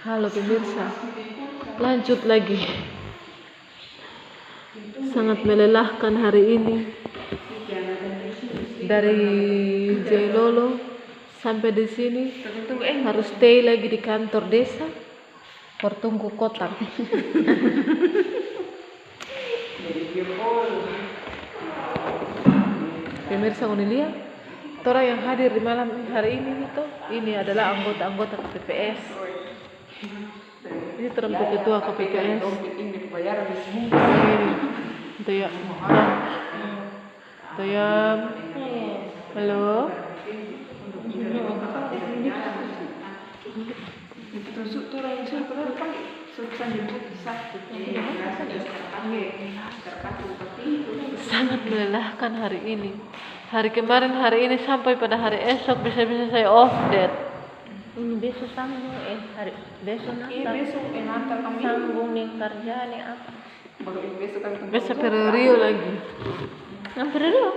Halo pemirsa, lanjut lagi. Sangat melelahkan hari ini. Dari Jailolo sampai di sini harus stay lagi di kantor desa. Bertunggu kotak. Pemirsa Unilia, orang yang hadir di malam hari ini adalah anggota KPPS. Ini teruntuk ketua KPPS. Ini Tayam. Halo. Sangat melelahkan hari ini. Hari kemarin, hari ini sampai pada hari esok bisa-bisa saya off date. Ini besok sambung hari besok Natal kami sambung nih kerja nih apa? Besok Rio lagi. Ngampir Rio?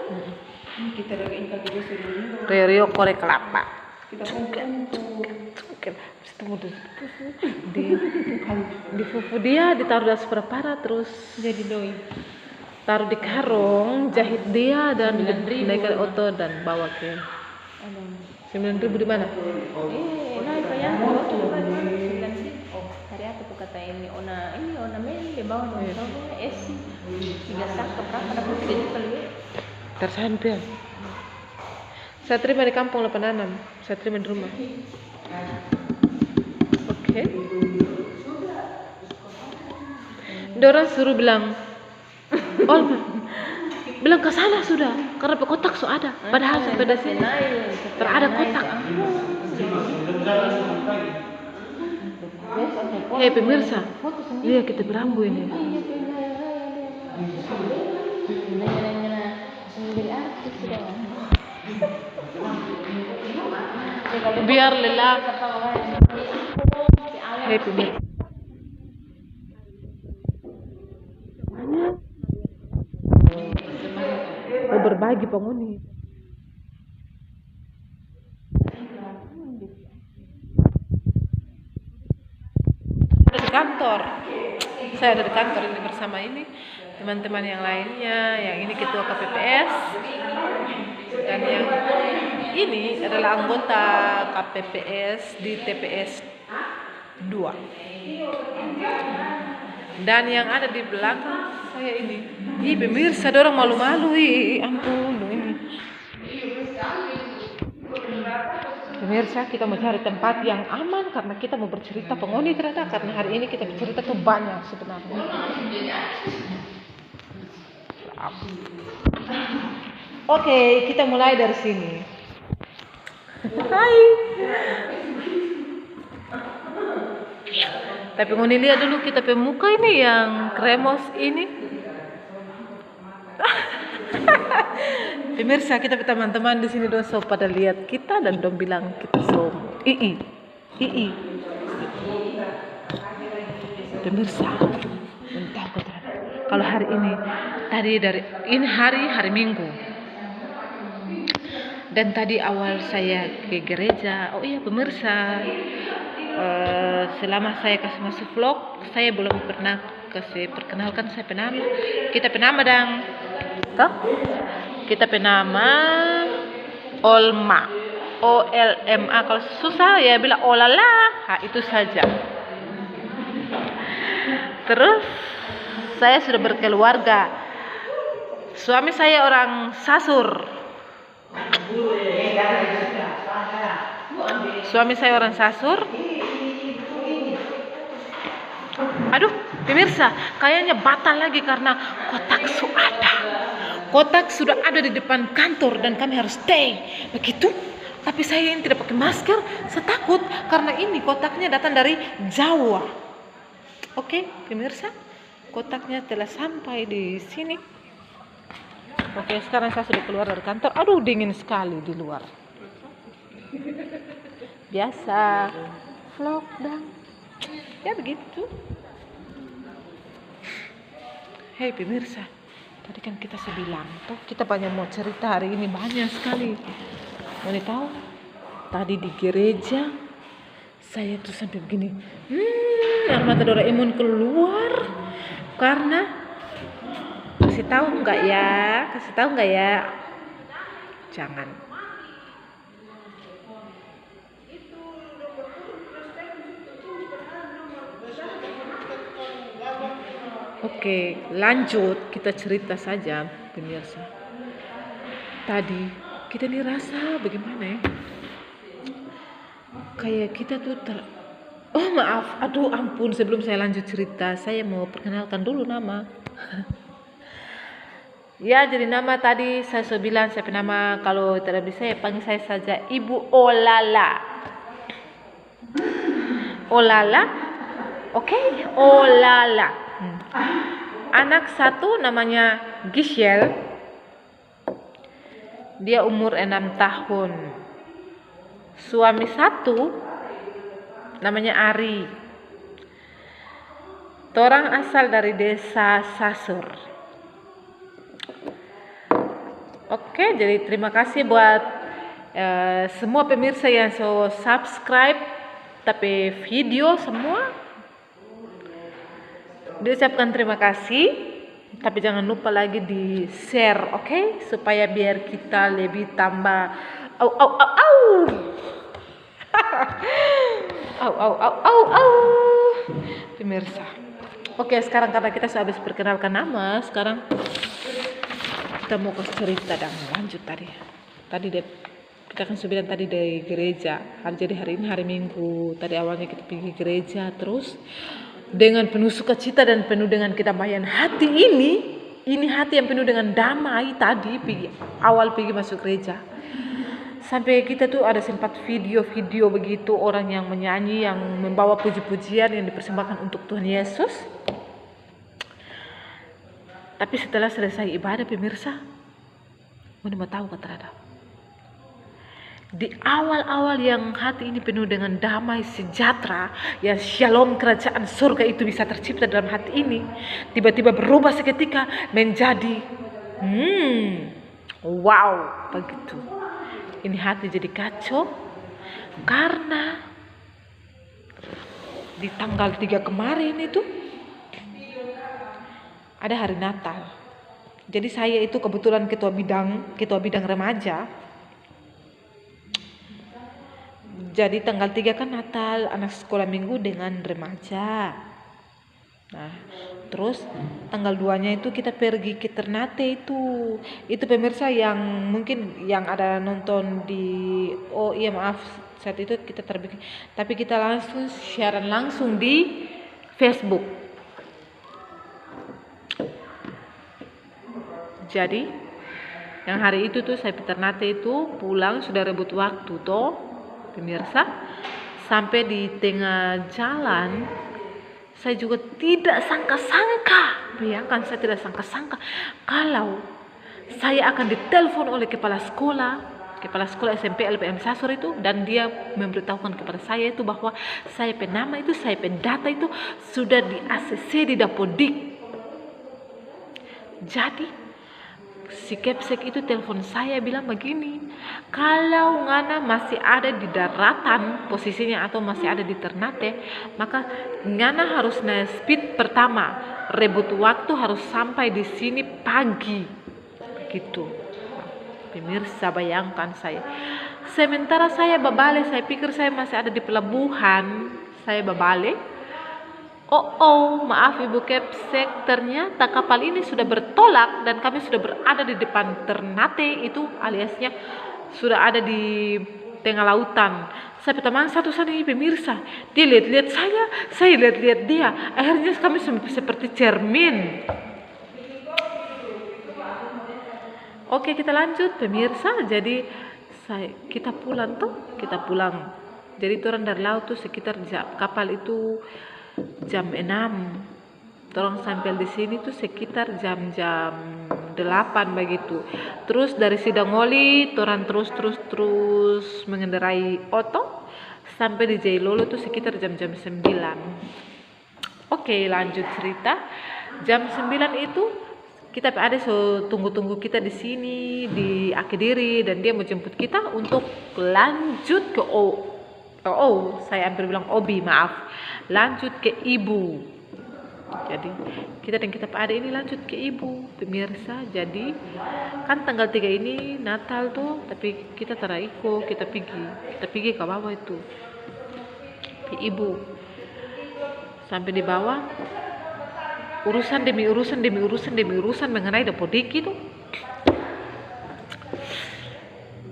Kita lagi interview besok dulu. Rio korek kelapa. Kita kumpul. Di fufu dia ditaruh di aspara terus Jadi doi. taruh di karung, jahit dia dan naikkan auto dan bawa ke 9.000 di mana? Naik ya. Hari apa tuh kata ini ona main di bawah dong. Esi 3 sak berapa dapat 3 juta lebih. Tersampai. Saya terima di kampung 86. Saya terima di rumah. Oke. Dorang suruh bilang, bilang ke sana sudah, karena kotak so ada. Padahal sampai di sini terada kotak. Hei pemirsa, lihat kita berambu ini. Biar lelah. Hei pemirsa. Mau berbagi penghuni. Ada di kantor. Saya ada di kantor ini bersama ini teman-teman yang lainnya. Yang ini ketua KPPS dan yang ini adalah anggota KPPS di TPS 2. Dan yang ada di belakang saya ini. Ih pemirsa, dorang malu-malu. Ampun ini. Pemirsa, kita mau cari tempat yang aman karena kita mau bercerita penghuni ternyata karena hari ini kita bercerita tuh banyak sebenarnya. Oke, kita mulai dari sini. Hai. Tapi penghuni lihat dulu kita pemuka ini yang kremos ini. Pemirsa, kita teman-teman di sini doso pada lihat kita dan dong bilang kita so ii. Pemirsa, entah kalau hari ini hari Minggu. Dan tadi awal saya ke gereja. Oh iya pemirsa, selama saya kasih masuk vlog, saya belum pernah kasih perkenalkan saya penama. Kita penama dang. Toh? Kita penama Olma, OLMA. Kalau susah ya bilang olala, itu saja. Terus saya sudah berkeluarga. Suami saya orang Sasur. Aduh, pemirsa, kayaknya batal lagi karena kotak sudah ada di depan kantor dan kami harus stay. Begitu. Tapi saya ini tidak pakai masker, saya takut karena ini kotaknya datang dari Jawa. Oke, pemirsa, kotaknya telah sampai di sini. Oke, sekarang saya sudah keluar dari kantor. Aduh, dingin sekali di luar. Biasa vlog dan ya begitu. Hei pemirsa, tadi kan kita bilang toh kita banyak mau cerita hari ini, banyak sekali. Mau tahu? Tadi di gereja Saya tuh sampai begini, air mata Doraemon keluar karena kasih tahu nggak ya, jangan. Oke, lanjut kita cerita saja pemirsa. Tadi kita dirasa bagaimana ya? Kayak kita tuh oh maaf, aduh ampun, sebelum saya lanjut cerita saya mau perkenalkan dulu nama. Ya, jadi nama tadi saya sudah bilang siapa nama, kalau tidak bisa ya panggil saya saja Ibu Olala. Olala, oke, Olala. Anak satu namanya Giselle, dia umur 6 tahun. Suami satu namanya Ari. Torang asal dari desa Sasur. Oke, jadi terima kasih buat semua pemirsa yang so subscribe tapi video semua. Diucapkan terima kasih, tapi jangan lupa lagi di share, oke? Supaya biar kita lebih tambah pemirsa. Oke, sekarang karena kita sudah habis perkenalkan nama, sekarang kita mau ke cerita dan lanjut tadi kita kan sudah bilang tadi dari gereja. Jadi hari ini hari Minggu. Tadi awalnya kita pergi gereja, terus dengan penuh sukacita dan penuh dengan kedamaian hati ini hati yang penuh dengan damai tadi awal pergi masuk gereja. Sampai kita tuh ada sempat video-video begitu orang yang menyanyi, yang membawa puji-pujian yang dipersembahkan untuk Tuhan Yesus. Tapi setelah selesai ibadah pemirsa, mau tahu kata ada? Di awal-awal yang hati ini penuh dengan damai sejahtera, yang shalom kerajaan surga itu bisa tercipta dalam hati ini, tiba-tiba berubah seketika menjadi wow begitu. Ini hati jadi kacau karena di tanggal 3 kemarin itu ada hari Natal. Jadi saya itu kebetulan ketua bidang remaja. Jadi tanggal 3 kan Natal, anak sekolah minggu dengan remaja. Nah, terus tanggal 2-nya itu kita pergi ke Ternate itu. Itu pemirsa yang mungkin yang ada nonton di maaf saat itu kita terbikin. Tapi kita langsung siaran langsung di Facebook. Jadi yang hari itu tuh saya ke Ternate itu pulang sudah rebut waktu toh. Pemirsa, sampai di tengah jalan saya juga tidak sangka-sangka, bayangkan saya tidak sangka-sangka kalau saya akan ditelepon oleh kepala sekolah SMP LPM Sasur itu, dan dia memberitahukan kepada saya itu bahwa saya penama itu, saya pendata itu sudah di ACC di Dapodik. Jadi si Kepsek itu telepon saya bilang begini, kalau Ngana masih ada di daratan posisinya atau masih ada di Ternate, maka Ngana harus naik speed pertama, rebut waktu harus sampai di sini pagi begitu. Pemirsa bayangkan saya, sementara saya babale, saya pikir saya masih ada di pelabuhan, saya babale. Maaf Ibu Kepsek, ternyata kapal ini sudah bertolak dan kami sudah berada di depan Ternate itu, aliasnya sudah ada di tengah lautan. Saya teman satu sana ini pemirsa, dia lihat-lihat saya lihat-lihat dia. Akhirnya kami seperti cermin. Oke, kita lanjut pemirsa. Jadi kita pulang. Jadi turun dari laut tuh sekitar kapal itu jam 6. Torang sampai di sini tuh sekitar jam 8 begitu. Terus dari Sidangoli torang terus mengendarai oto sampai di Jailolo tuh sekitar jam 9. Oke, lanjut cerita. Jam 9 itu kita ada tunggu kita di sini di Akediri, dan dia mau jemput kita untuk lanjut ke Oh, saya hampir bilang Obi, maaf. Lanjut ke ibu. Jadi kita dan kita Pak Ade ini lanjut ke ibu, pemirsa. Jadi kan tanggal 3 ini Natal tuh, tapi kita tara iko, kita pergi ke bawah itu ke ibu. Sampai di bawah urusan demi urusan mengenai dapodiki tuh.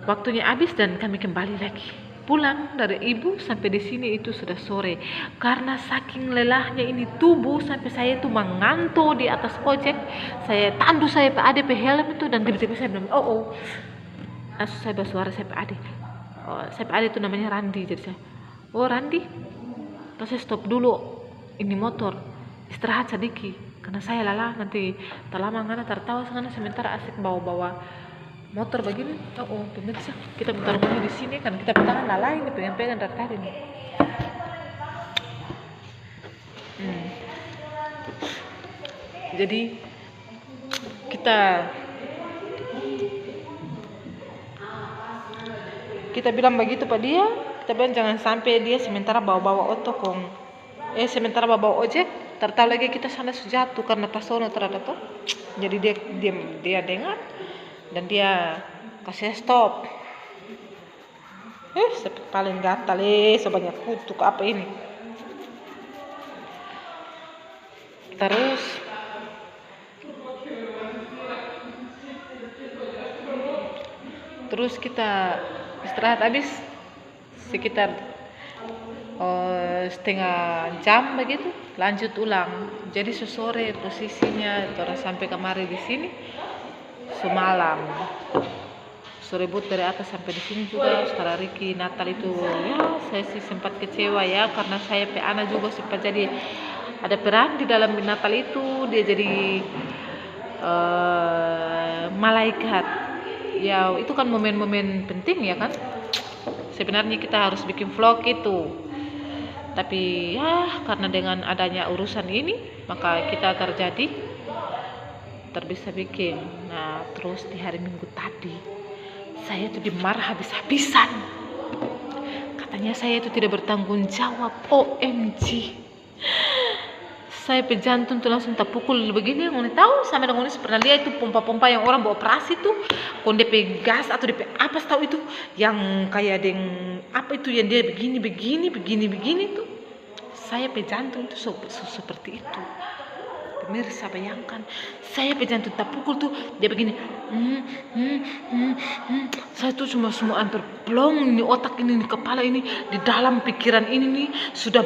Waktunya habis dan kami kembali lagi. Pulang dari ibu sampai di sini itu sudah sore. Karena saking lelahnya ini tubuh sampai saya itu mengantuk di atas ojek. Saya tandu saya Pak Ade pe helm itu dan tiba-tiba saya bilang, oh. Langsung saya bersuara saya Pak Ade. Oh, saya Pak Ade itu namanya Randi. Jadi saya, oh Randi. Terus saya stop dulu. Ini motor. Istirahat sedikit. Karena saya lelah nanti terlama ngana tertawa sana sementara asik bawa-bawa motor begini. Oh pemirsa, kita putar bunyi di sini kan kita pegangan lalai ini pegang-pegang dari tadi nih. Jadi kita bilang begitu Pak dia, kita bilang jangan sampai dia sementara bawa-bawa otokong, sementara bawa ojek, tertawa lagi kita sana jatuh karena pasono terhadap tuh. Jadi dia dengar dan dia kasih stop. Paling gatal sebanyak kutuk apa ini. Terus kita istirahat habis sekitar setengah jam begitu, lanjut ulang. Jadi sesore posisinya terus sampai kemari di sini semalam. Sore but dari atas sampai di sini juga. Setelah Riki Natal itu ya saya sih sempat kecewa ya karena saya pe anak juga sempat jadi ada peran di dalam Natal itu. Dia jadi malaikat. Ya itu kan momen-momen penting ya kan. Sebenarnya kita harus bikin vlog itu. Tapi ya karena dengan adanya urusan ini maka kita terbisa bikin. Nah terus di hari Minggu tadi saya tuh dimarah habis-habisan. Katanya saya itu tidak bertanggung jawab. OMG. Saya pe jantung tuh langsung terpukul begini. Ngoni tahu sampai ngoni pernah lihat itu pompa-pompa yang orang bawa operasi tuh, kon DP gas atau DP apa tahu itu yang kayak apa itu yang dia begini tuh. Saya pe jantung tuh seperti itu. Pemirsa bayangkan, saya pe jantung terpukul tuh dia begini. Saya tuh semua hampir plong ini otak ini kepala ini di dalam pikiran ini nih sudah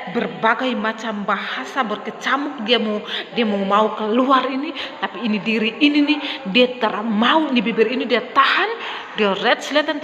berbagai macam bahasa berkecamuk. Dia mau keluar ini, tapi ini diri ini nih dia mau di bibir ini dia tahan, dia red selatan terus.